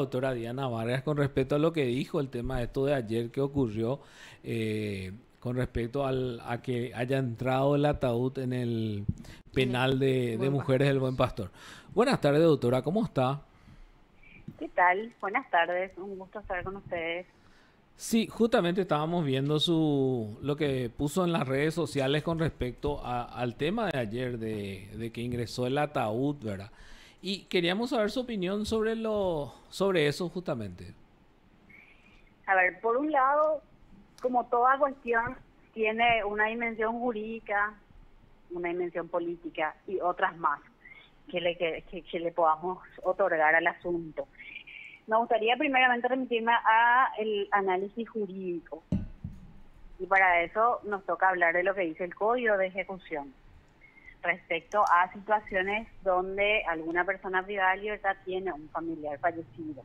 Doctora Diana Vargas, con respecto a lo que dijo el tema de esto de ayer que ocurrió, con respecto a que haya entrado el ataúd en el En el penal de Buen mujeres Pastor. del Buen Pastor. Buenas tardes, doctora, ¿cómo está? ¿Qué tal? Buenas tardes, un gusto estar con ustedes. Sí, justamente estábamos viendo lo que puso en las redes sociales con respecto al tema de ayer de que ingresó el ataúd, ¿verdad? Y queríamos saber su opinión sobre eso justamente. A ver, por un lado, como toda cuestión, tiene una dimensión jurídica, una dimensión política y otras más que le podamos otorgar al asunto. Me gustaría primeramente remitirme a el análisis jurídico y para eso nos toca hablar de lo que dice el Código de Ejecución respecto a situaciones donde alguna persona privada de libertad tiene un familiar fallecido.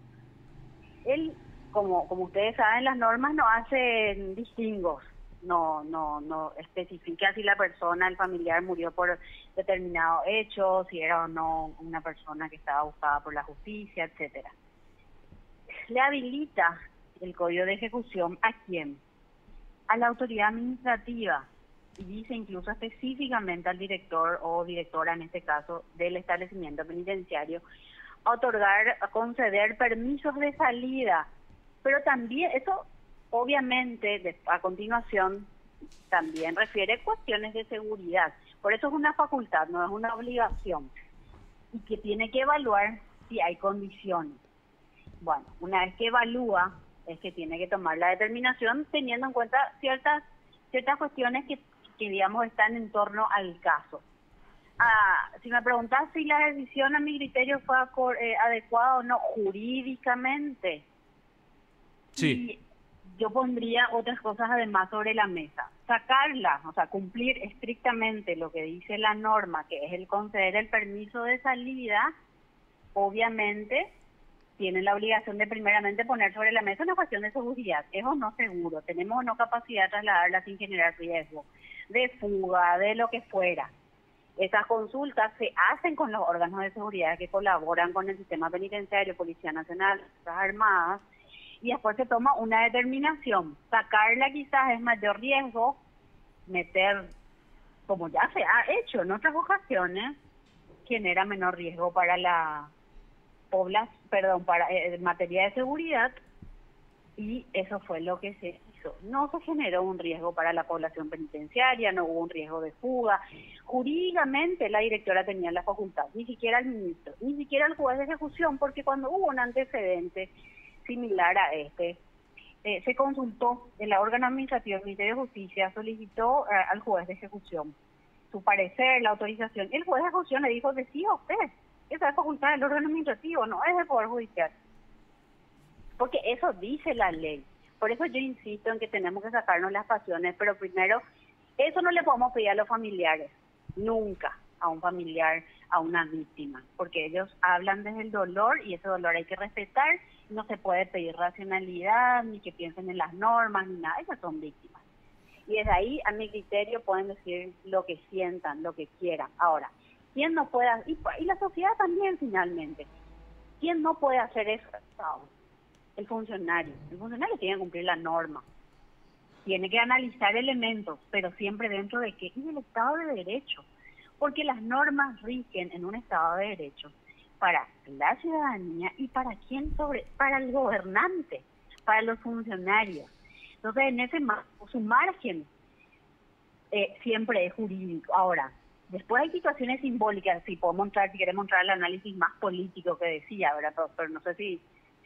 Él, como ustedes saben, las normas no hacen distingos, no especifica si la persona, el familiar, murió por determinado hecho, si era o no una persona que estaba buscada por la justicia, etcétera. Le habilita el Código de Ejecución ¿a quién? A la autoridad administrativa, y dice incluso específicamente al director o directora, en este caso, del establecimiento penitenciario, a conceder permisos de salida. Pero también, eso obviamente, a continuación, también refiere cuestiones de seguridad. Por eso es una facultad, no es una obligación. Y que tiene que evaluar si hay condiciones. Bueno, una vez que evalúa, es que tiene que tomar la determinación teniendo en cuenta ciertas cuestiones que digamos están en torno al caso. Si me preguntas si la decisión a mi criterio fue adecuada o no jurídicamente, Sí. y yo pondría otras cosas además sobre la mesa. Sacarla, o sea, cumplir estrictamente lo que dice la norma, que es el conceder el permiso de salida, obviamente tienen la obligación de primeramente poner sobre la mesa una cuestión de seguridad. ¿Es o no seguro? ¿Tenemos o no capacidad de trasladarla sin generar riesgo? De fuga, de lo que fuera. Esas consultas se hacen con los órganos de seguridad que colaboran con el sistema penitenciario, Policía Nacional, Fuerzas Armadas, y después se toma una determinación. Sacarla quizás es mayor riesgo, meter, como ya se ha hecho en otras ocasiones, genera menor riesgo para la para en materia de seguridad, y eso fue lo que se hizo. No se generó un riesgo para la población penitenciaria, no hubo un riesgo de fuga. Jurídicamente la directora tenía la facultad, ni siquiera el ministro, ni siquiera el juez de ejecución, porque cuando hubo un antecedente similar a este, se consultó el órgano administrativo del Ministerio de Justicia, solicitó al juez de ejecución su parecer, la autorización. El juez de ejecución le dijo, decía usted, esa es facultad del órgano administrativo, no es del Poder Judicial. Porque eso dice la ley. Por eso yo insisto en que tenemos que sacarnos las pasiones, pero primero, eso no le podemos pedir a los familiares, nunca a un familiar, a una víctima, porque ellos hablan desde el dolor y ese dolor hay que respetar, no se puede pedir racionalidad, ni que piensen en las normas, ni nada, ellos son víctimas. Y desde ahí, a mi criterio, pueden decir lo que sientan, lo que quieran. Ahora, ¿quién no puede, y la sociedad también finalmente, quién no puede hacer eso? El funcionario. El funcionario tiene que cumplir la norma, tiene que analizar elementos, pero siempre dentro de qué, y del Estado de Derecho, porque las normas rigen en un Estado de Derecho para la ciudadanía y para el gobernante, para los funcionarios. Entonces, en su margen siempre es jurídico. Ahora, después hay situaciones simbólicas, si queremos entrar al análisis más político que decía, ¿verdad? Pero no sé si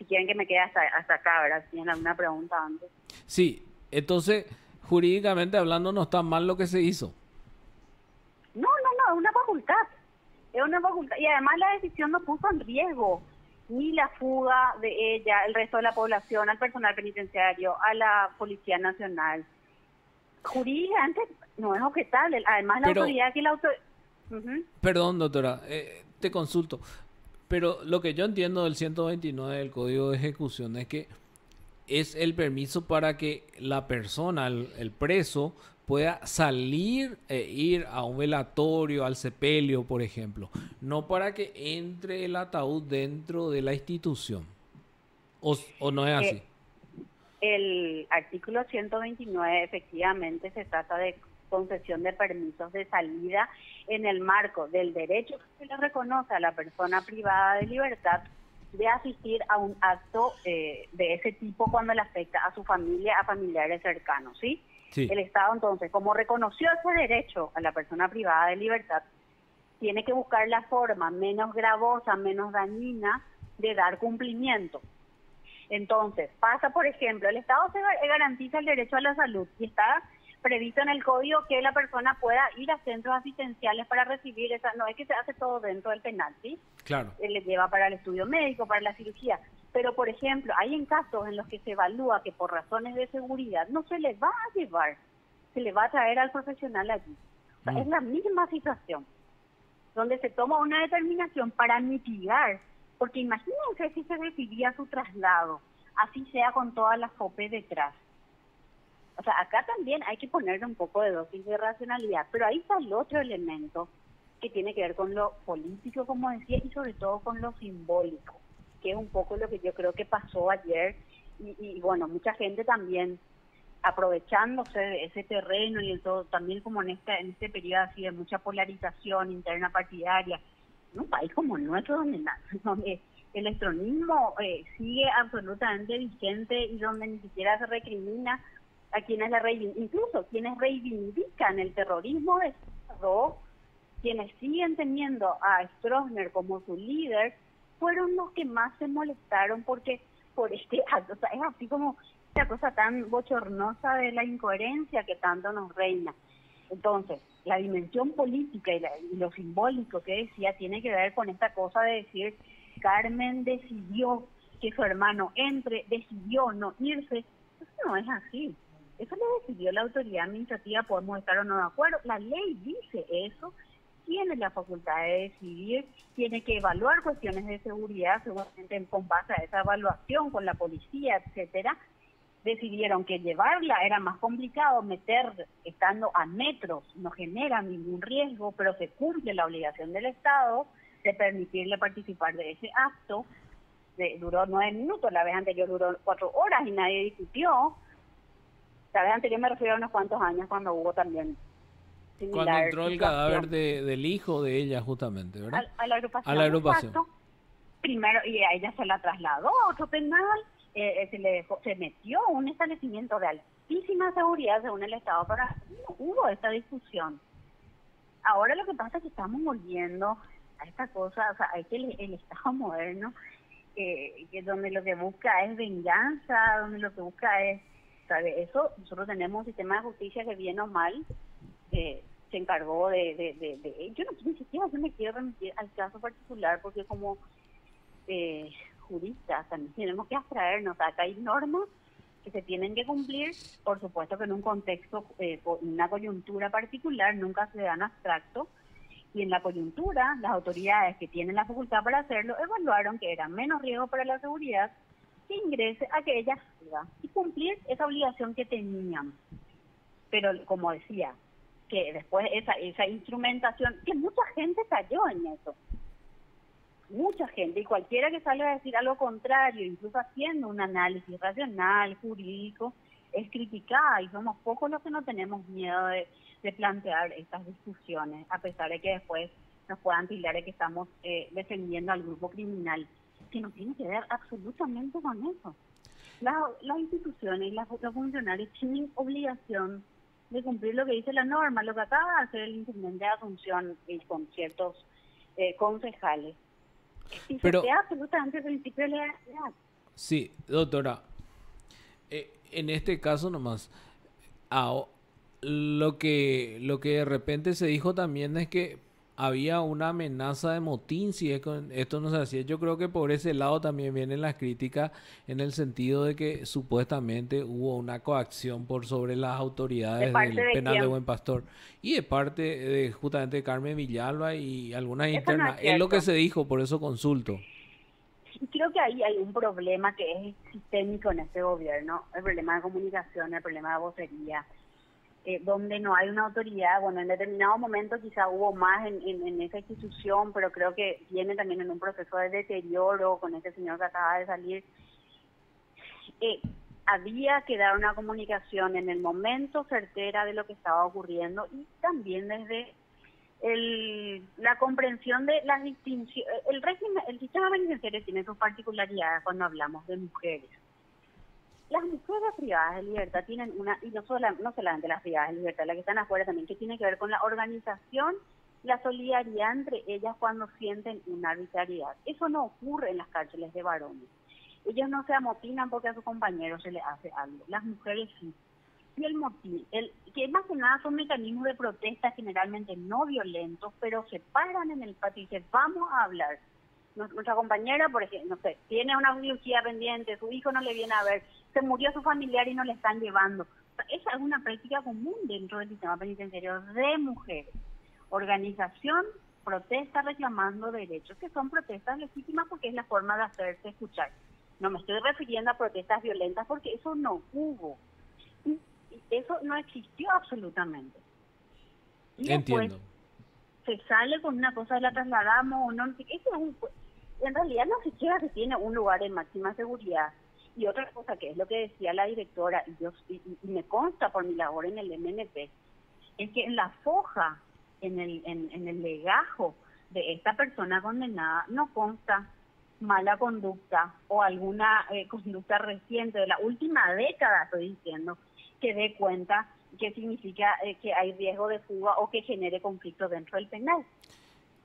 quieren que me quede hasta acá, ¿verdad? Si tienen alguna pregunta antes. Sí, entonces, jurídicamente hablando, no está mal lo que se hizo. No, es una facultad. Es una facultad. Y además la decisión no puso en riesgo ni la fuga de ella, el resto de la población, al personal penitenciario, a la Policía Nacional. Jurídicamente no es objetable. Además la Pero, autoridad que Ujú. perdón, doctora, te consulto. Pero lo que yo entiendo del 129 del Código de Ejecución es que es el permiso para que la persona, el preso, pueda salir e ir a un velatorio, al sepelio, por ejemplo. No para que entre el ataúd dentro de la institución. o no es así. Eh, el artículo 129 efectivamente se trata de concesión de permisos de salida en el marco del derecho que se le reconoce a la persona privada de libertad de asistir a un acto de ese tipo cuando le afecta a su familia, a familiares cercanos, ¿sí? Sí, El Estado entonces, como reconoció ese derecho a la persona privada de libertad, tiene que buscar la forma menos gravosa, menos dañina de dar cumplimiento. Entonces, pasa, por ejemplo, el Estado se garantiza el derecho a la salud y está previsto en el código que la persona pueda ir a centros asistenciales para recibir esa, no es que se hace todo dentro del penal, ¿sí? claro. Le lleva para el estudio médico, para la cirugía, pero por ejemplo, hay en casos en los que se evalúa que por razones de seguridad no se le va a llevar, se le va a traer al profesional allí. O sea, es la misma situación, donde se toma una determinación para mitigar, porque imagínense si se decidía su traslado, así sea con todas las FOPE detrás. O sea, acá también hay que ponerle un poco de dosis de racionalidad, pero ahí está el otro elemento que tiene que ver con lo político, como decía, y sobre todo con lo simbólico, que es un poco lo que yo creo que pasó ayer, y bueno, mucha gente también aprovechándose de ese terreno y todo, también como en este periodo así de mucha polarización interna partidaria, en un país como el nuestro donde el electronismo sigue absolutamente vigente y donde ni siquiera se recrimina a quienes incluso quienes reivindican el terrorismo de Estado, quienes siguen teniendo a Stroessner como su líder, fueron los que más se molestaron porque por este acto, o sea, es así como esta cosa tan bochornosa de la incoherencia que tanto nos reina. Entonces, la dimensión política y lo simbólico que decía tiene que ver con esta cosa de decir, Carmen decidió que su hermano decidió no irse. Eso no es así. Eso lo decidió la autoridad administrativa, podemos estar o no de acuerdo. La ley dice eso, tiene la facultad de decidir, tiene que evaluar cuestiones de seguridad, seguramente con base a esa evaluación con la policía, etcétera. Decidieron que llevarla era más complicado, estando a metros no genera ningún riesgo, pero se cumple la obligación del Estado de permitirle participar de ese acto. Duró 9 minutos, la vez anterior duró 4 horas y nadie discutió. La vez anterior me refiero a unos cuantos años cuando hubo también Cuando similar entró el cadáver situación. del hijo de ella, justamente, ¿verdad? A la A la agrupación, agrupación. exacto. Primero, y a ella se la trasladó a otro penal, se metió a un establecimiento de altísima seguridad según el Estado, para no hubo esta discusión. Ahora lo que pasa es que estamos volviendo a esta cosa, o sea, hay que el Estado moderno, que donde lo que busca es venganza, donde lo que busca es, ¿sabe? Eso, nosotros tenemos un sistema de justicia que bien o mal se encargó yo no ni siquiera yo me quiero remitir al caso particular porque como juristas también tenemos que abstraernos. Acá hay normas que se tienen que cumplir, por supuesto que en un contexto, una coyuntura particular, nunca se dan abstracto, y en la coyuntura las autoridades que tienen la facultad para hacerlo evaluaron que era menos riesgo para la seguridad que ingrese a que ella salga y cumplir esa obligación que tenían. Pero como decía, que después esa instrumentación, que mucha gente cayó en eso, mucha gente, y cualquiera que salga a decir algo contrario, incluso haciendo un análisis racional, jurídico, es criticada, y somos pocos los que no tenemos miedo de plantear estas discusiones, a pesar de que después nos puedan tildar de que estamos defendiendo al grupo criminal, que no tiene que ver absolutamente con eso. Las instituciones y los funcionarios tienen obligación de cumplir lo que dice la norma, lo que acaba de hacer el intendente de Asunción con ciertos concejales. Y se Pero, queda absolutamente el principio de legalidad. sí, doctora, en este caso nomás, ah, lo que de repente se dijo también es que había una amenaza de motín si esto no se hacía. Yo creo que por ese lado también vienen las críticas en el sentido de que supuestamente hubo una coacción por sobre las ¿De autoridades parte del de penal de quién? Buen Pastor y de parte de justamente de Carmen Villalba y algunas Eso no internas. es Es lo que cierto. se dijo, por eso consulto. Y creo que ahí hay un problema que es sistémico en este gobierno, el problema de comunicación, el problema de vocería, donde no hay una autoridad. Bueno, en determinado momento quizá hubo más en esa institución, pero creo que viene también en un proceso de deterioro con este señor que acaba de salir. había que dar una comunicación en el momento certera de lo que estaba ocurriendo y también desde la comprensión de las distinciones. El sistema penitenciario tiene sus particularidades cuando hablamos de mujeres. Las mujeres privadas de libertad tienen y no solamente las privadas de libertad, las que están afuera también, que tiene que ver con la organización, la solidaridad entre ellas cuando sienten una arbitrariedad. Eso no ocurre en las cárceles de varones. Ellos no se amotinan porque a sus compañeros se les hace algo. Las mujeres sí. Y el motivo, que más que nada son mecanismos de protesta generalmente no violentos, pero se paran en el patio y dicen, vamos a hablar. Nuestra compañera, por ejemplo, no sé, tiene una cirugía pendiente, su hijo no le viene a ver, se murió su familiar y no le están llevando. O sea, esa es una práctica común dentro del sistema penitenciario de mujeres. Organización, protesta reclamando derechos, que son protestas legítimas porque es la forma de hacerse escuchar. No me estoy refiriendo a protestas violentas porque eso no hubo. Eso no existió absolutamente. Y Entiendo. Se sale con una cosa, la trasladamos o no. En realidad no siquiera se tiene un lugar de máxima seguridad. Y otra cosa que es lo que decía la directora, y me consta por mi labor en el MNP, es que en la foja, en el legajo de esta persona condenada, no consta mala conducta o alguna conducta reciente de la última década, estoy diciendo, que dé cuenta que significa que hay riesgo de fuga o que genere conflicto dentro del penal.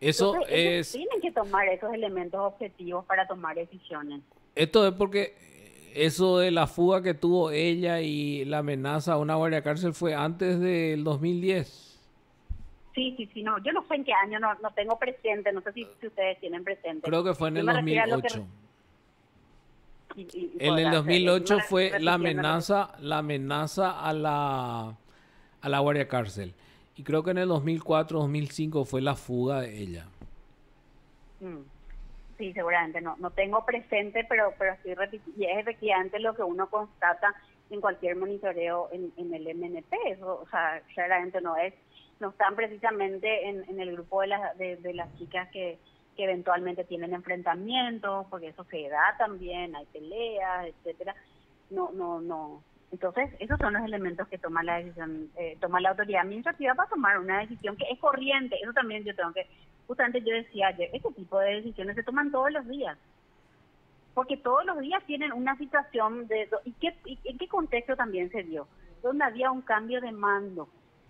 Eso Entonces, tienen que tomar esos elementos objetivos para tomar decisiones. Esto es porque eso de la fuga que tuvo ella y la amenaza a una guardia cárcel fue antes del 2010. Sí, no, yo no sé en qué año, no tengo presente, no sé si ustedes tienen presente. Creo que fue en el 2008. En el podrá 2008 ser, fue la repitiéndolo. amenaza a la guardia cárcel. Y creo que en el 2004, 2005 fue la fuga de ella. Sí, seguramente, no tengo presente, pero estoy repitiendo, y es efectivamente lo que uno constata en cualquier monitoreo en el MNP. Eso, o sea, claramente no están precisamente en el grupo de las chicas que eventualmente tienen enfrentamientos, porque eso se da también, hay peleas, etcétera. No. Entonces, esos son los elementos que toma la decisión, toma la autoridad administrativa para tomar una decisión que es corriente. Eso también yo tengo que, justamente yo decía ayer, este tipo de decisiones se toman todos los días. Porque todos los días tienen una situación ¿en qué contexto también se dio? Donde había un cambio de mando.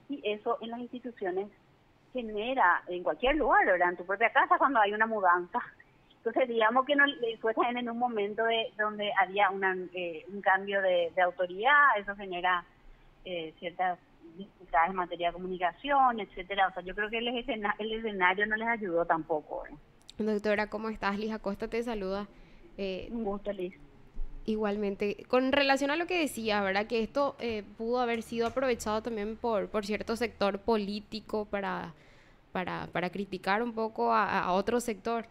Y eso en las instituciones genera, en cualquier lugar, ¿verdad? En tu propia casa cuando hay una mudanza. Entonces, digamos que no fue también en un momento donde había un cambio de autoridad, eso genera ciertas dificultades en materia de comunicación, etcétera. O sea, yo creo que el escenario no les ayudó tampoco. Doctora, ¿cómo estás? Liz Acosta te saluda. Un gusto, Liz. Igualmente, con relación a lo que decía, ¿verdad? Que esto pudo haber sido aprovechado también por cierto sector político para criticar un poco a otro sector.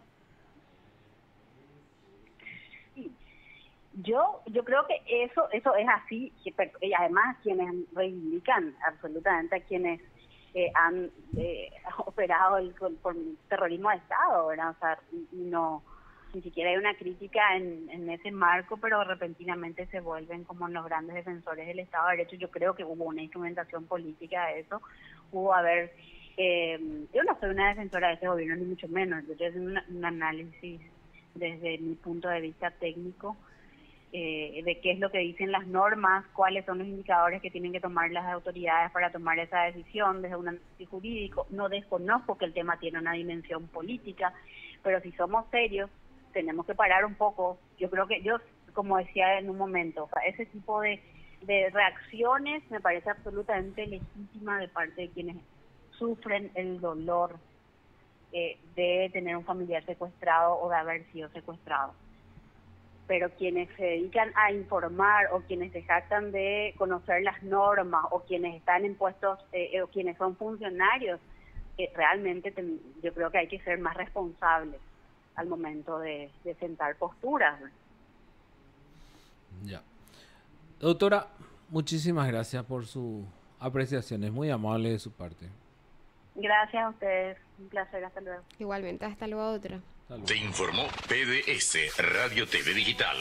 Yo creo que eso es así, y además quienes reivindican absolutamente a quienes han operado por terrorismo de Estado, ¿verdad? O sea, ni siquiera hay una crítica en ese marco, pero repentinamente se vuelven como los grandes defensores del Estado de Derecho. Yo creo que hubo una instrumentación política de eso, yo no soy una defensora de ese gobierno, ni mucho menos, yo estoy haciendo un análisis desde mi punto de vista técnico, de qué es lo que dicen las normas, cuáles son los indicadores que tienen que tomar las autoridades para tomar esa decisión desde un análisis jurídico. No desconozco que el tema tiene una dimensión política, pero si somos serios, tenemos que parar un poco. Yo creo que como decía en un momento, o sea, ese tipo de reacciones me parece absolutamente legítima de parte de quienes sufren el dolor de tener un familiar secuestrado o de haber sido secuestrado. Pero quienes se dedican a informar o quienes se jactan de conocer las normas o quienes están en puestos o quienes son funcionarios, realmente yo creo que hay que ser más responsables al momento de sentar posturas. Ya. Doctora, muchísimas gracias por sus apreciaciones, muy amable de su parte. Gracias a ustedes, un placer, hasta luego. Igualmente, hasta luego, doctora. Te informó PDS Radio TV Digital.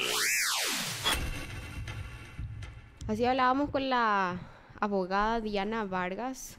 Así hablábamos con la abogada Diana Vargas,